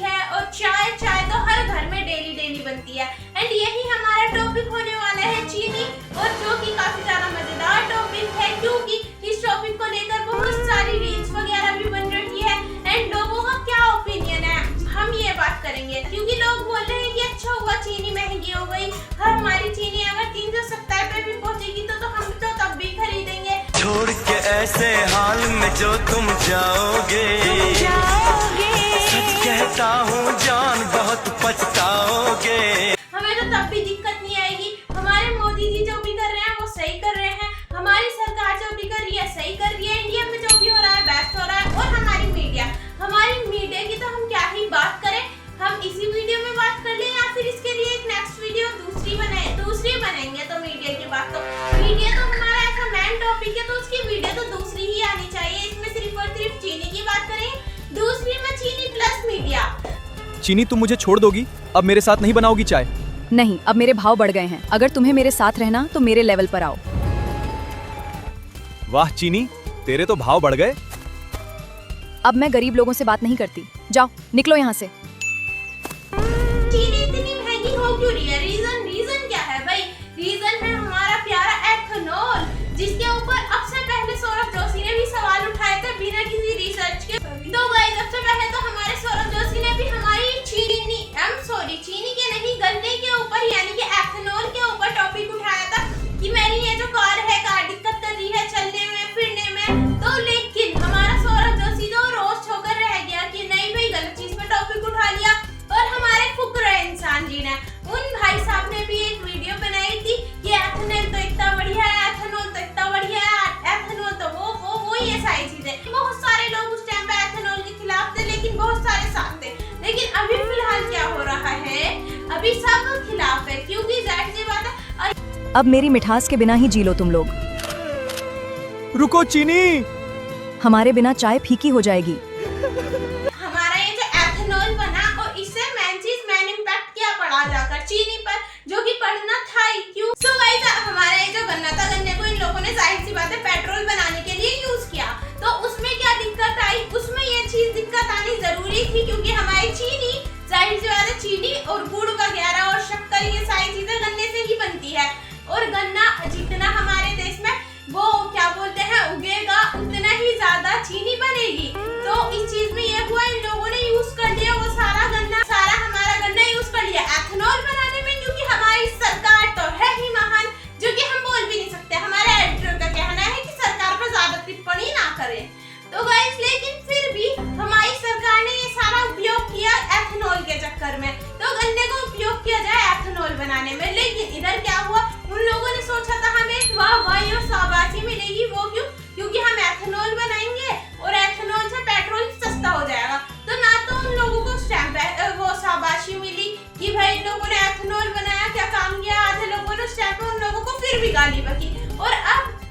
है और चाय तो हर घर में डेली बनती है। एंड यही हमारा टॉपिक होने वाला है चीनी, और जो कि काफी ज्यादा मजेदार टॉपिक है क्योंकि इस टॉपिक को लेकर बहुत सारी रील्स वगैरह भी बन रही है। एंड लोगों का क्या ओपिनियन है हम ये बात करेंगे, क्योंकि लोग बोल रहे हैं कि अच्छा हुआ चीनी महंगी हो गई, हमारी चीनी अगर 370 पे भी पहुंचेगी तो हम तो तब भी खरीदेंगे। छोड़ के ऐसे हाल में जो तुम जाओगे, सच कहता हूँ जान बहुत पछताओगे। हमें तो तब भी दिक्कत नहीं आएगी, हमारे मोदी जी जो भी कर रहे हैं वो सही कर रहे हैं, हमारी सरकार जो भी कर रही है सही कर रही है, इंडिया में जो भी हो रहा है बेस्ट हो रहा है। और हमारी मीडिया की तो हम क्या ही बात करें, हम इसी वीडियो में बात कर लें या फिर इसके लिए एक नेक्स्ट वीडियो दूसरी बनाएंगे। तो मीडिया की बात, तो मीडिया तो हमारा ऐसा मेन टॉपिक है तो उसकी वीडियो तो दूसरी ही आनी चाहिए। इसमें सिर्फ और सिर्फ चीनी की बात करें, दूसरी में चीनी प्लस मीडिया। चीनी तुम मुझे छोड़ दोगी, अब मेरे साथ नहीं बनाओगी चाय? नहीं, अब मेरे भाव बढ़ गए हैं, अगर तुम्हें मेरे साथ रहना तो मेरे लेवल पर आओ। वाह चीनी, तेरे तो भाव बढ़ गए। अब मैं गरीब लोगों से बात नहीं करती, जाओ निकलो यहाँ से। चीनी इतनी महंगी हो क्यों रही है? रीजन क्या है भाई? रीजन है हमारा प्यारा एथेनॉल, जिसके ऊपर अब से पहले सौरभ जोशी ने भी सवाल उठाए थे बिना किसी रिसर्च के। तो गाइस, सबसे पहले तो हमारे सौरभ जोशी ने भी हमारी चीनी के नहीं गन्ने के ऊपर यानी कि एथेनॉल के ऊपर टॉपिक उठाया था कि मेरी ये जो कार दिक्कत कर रही है चलने में फिरने में। तो लेकिन हमारा सौरभ जोशी तो रोस्ट होकर रह गया कि नहीं भाई गलत चीज पे टॉपिक उठा लिया। और हमारे फुकरा इंसान जी ने, उन भाई साहब ने भी एक वीडियो बनाई थी कि एथेनॉल तो इतना बढ़िया है, एथेनॉल तो इतना बढ़िया है, एथेनॉल तो वो ये सारी चीजें। बहुत सारे लोग उस टाइम पे एथेनॉल के खिलाफ थे, लेकिन बहुत सारे साथ थे। लेकिन अभी फिलहाल क्या हो रहा है, अभी सब खिलाफ है, क्योंकि जाहिर सी बात है अब मेरी मिठास के बिना ही जी लो तुम लोग। रुको चीनी, हमारे बिना चाय फीकी हो जाएगी। हमारा ये जो एथेनॉल बना और इससे मेन इम्पैक्ट क्या पड़ा जाकर चीनी पर, जो कि पढ़ना था ही क्यों। सो गाइस, हमारा ये जो गन्ना था, गन्ने को इन लोगों ने जाहिर सी बात है पेट्रोल बनाने के लिए यूज किया। तो उसमें क्या दिक्कत आई? उसमें ये चीज दिक्कत आनी जरूरी थी, क्योंकि हमारी चीनी जाहिर सी बात है चीनी और गुड़ वगैरह और शक्कर ये सारी चीजें गन्ने से ही बनती है। और गन्ना जितना हमारे देश में वो क्या बोलते हैं उगेगा, उतना ही ज्यादा चीनी बनेगी। तो इस चीज में ये हुआ, इन लोगों ने यूज कर लिया वो सारा हमारा गन्ना यूज कर लिया एथेनॉल बनाने में, क्योंकि हमारी सरकार तो है ही महान, जो कि हम बोल भी नहीं सकते। हमारे एडिटर का कहना है कि सरकार पर ज्यादा टिप्पणी ना करें। तो गाइस, लेकिन फिर भी हमारी सरकार ने ये सारा उपयोग किया एथेनॉल के चक्कर में। तो गन्ने को उपयोग किया जाए एथेनॉल बनाने में, लेकिन इधर क्या हुआ, उन लोगों ने सोचा था हमें वाह और शाबाशी मिलेगी। वो क्यों? क्योंकि हम एथेनॉल बनाएंगे और एथेनॉल से पेट्रोल सस्ता हो जाएगा। तो ना तो उन लोगों को वो शाबाशी मिली कि भाई इन लोगों ने एथेनॉल बनाया, क्या काम किया। आधे लोगों ने उस टाइम पे उन लोगों को फिर भी गाली बकी। और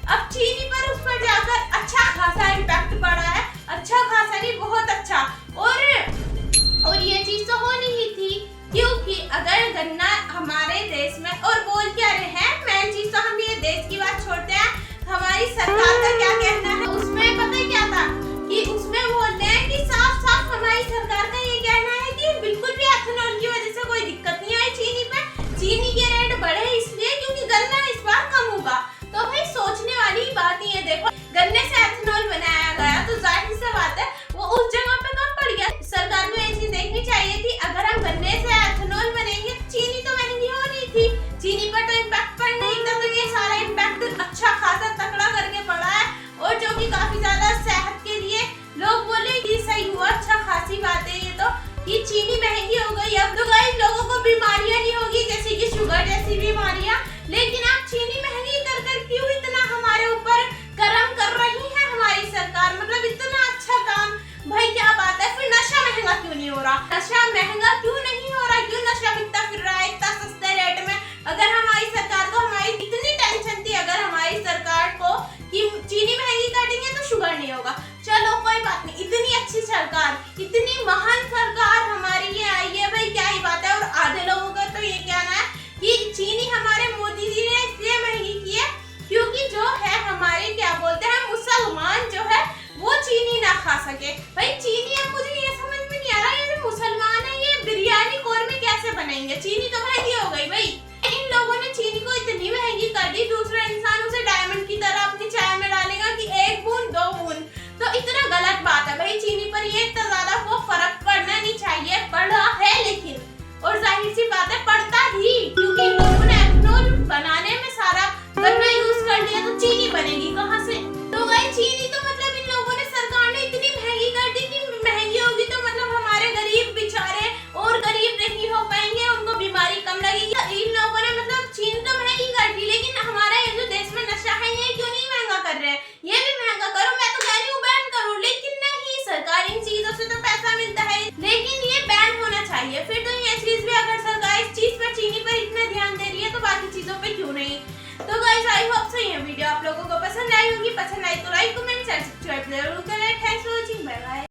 अब चीनी पर उस पर जाकर अच्छा खासा इम्पैक्ट पड़ा है, अच्छा खासा नहीं बहुत अच्छा। और ये चीज तो होनी ही थी, क्योंकि अगर गन्ना हमारे देश में, और बोल क्या रहे हैं, मेन चीज तो हम ये देश की बात छोड़ते हैं, हमारी सरकार का क्या कहना है उसमें पता है क्या था कि उसमें बोलते हैं कि साफ हमारी सरकार का ये कहना है कि बिल्कुल भी एथेनॉल की वजह से कोई दिक्कत नहीं आई चीनी पे। चीनी के रेट बढ़े इसलिए क्योंकि गन्ना इस बार कम होगा। तो भाई सोचने वाली बात ही है, देखो गन्ने से एथेनॉल बनाया गया तो जाहिर सी बात है वो उस जगह पे कम पड़ गया। सरकार को ये चीज देखनी चाहिए थी, अगर हम गन्ने से एथेनॉल बनेंगे चीनी तो महंगी होनी थी, चीनी पर तो इम्पैक्ट पड़ना ही था। तो ये सारा इम्पैक्ट अच्छा खासा तकड़ा करके पड़ा है, और जो कि काफी ज्यादा सेहत के लिए लोग बोले कि सही हुआ, अच्छा खासी बात है ये तो कि चीनी महंगी हो गई। अब तो गाइस लोगों को बीमारियां नहीं होगी, जैसे कि शुगर जैसी बीमारियां, लेकिन आप चीनी महंगी कर क्यों इतना हमारे ऊपर कर्म कर रही है हमारी सरकार। मतलब इतना अच्छा काम, भाई क्या बात है। फिर नशा महंगा क्यों नहीं हो रहा? नशा महंगा क्यों नहीं हो रहा? क्यों नशा बिकता फिर रहा है इतना सस्ते रेट में? अगर हमारी सरकार को हमारी इतनी टेंशन थी, अगर हमारी सरकार को कि चीनी महंगी कर देंगे तो शुगर नहीं होगा, चलो कोई बात नहीं, इतनी अच्छी सरकार, इतनी महान सरकार हमारी ये आई है, भाई क्या ही बात है। और आधे लोगों का तो ये कहना है कि चीनी हमारे मोदी जी ने इसलिए महंगी की है क्योंकि जो है हमारे क्या बोलते हैं मुसलमान जो है वो चीनी ना खा सके। भाई चीनी, अब मुझे ये समझ में नहीं आ रहा, ये जो मुसलमान करेंगे। चीनी तो महंगी हो गई भाई। इन लोगों ने चीनी को इतनी महंगी कर दी, दूसरा इंसान उसे डायमंड की तरह अपनी चाय में डालेगा कि 1 बूंद 2 बूंद, तो इतना गलत बात है भाई। चीनी पर ये इतना ज्यादा वो फर्क पड़ना नहीं चाहिए, पड़ा है लेकिन, और जाहिर सी बात है पड़ता ही, क्योंकि लोगों ने एथेनॉल बनाने में सारा गन्ना यूज कर लिया, तो चीनी बनेगी कहाँ से? तो भाई चीनी तो मतलब इन लोगों ने, सरकार ने इतनी महंगी कर दी कि महंगी होगी तो मतलब हमारे गरीब बेचारे और गरीब नहीं हो पाएंगे, उनको बीमारी कम लगेगी। इन लोगों ने मतलब चीनी तो महंगी कर दी, लेकिन हमारा ये जो देश में नशा है ये क्यों नहीं महंगा कर रहे हैं? ये भी महंगा करो, मैं तो कह रही हूँ बैन करो, लेकिन नहीं, सरकार इन चीजों से तो पैसा मिलता है, लेकिन ये बैन होना चाहिए। फिर तो ये चीज भी, अगर सरकार इस चीज पर, चीनी पर इतना ध्यान दे रही है तो बाकी चीजों पे क्यों नहीं? तो गाइस आई होप सो ये वीडियो आप लोगों को पसंद आई होगी। पसंद आई तो लाइक कमेंट सब्सक्राइब जरूर करें। Thanks for watching, bye bye.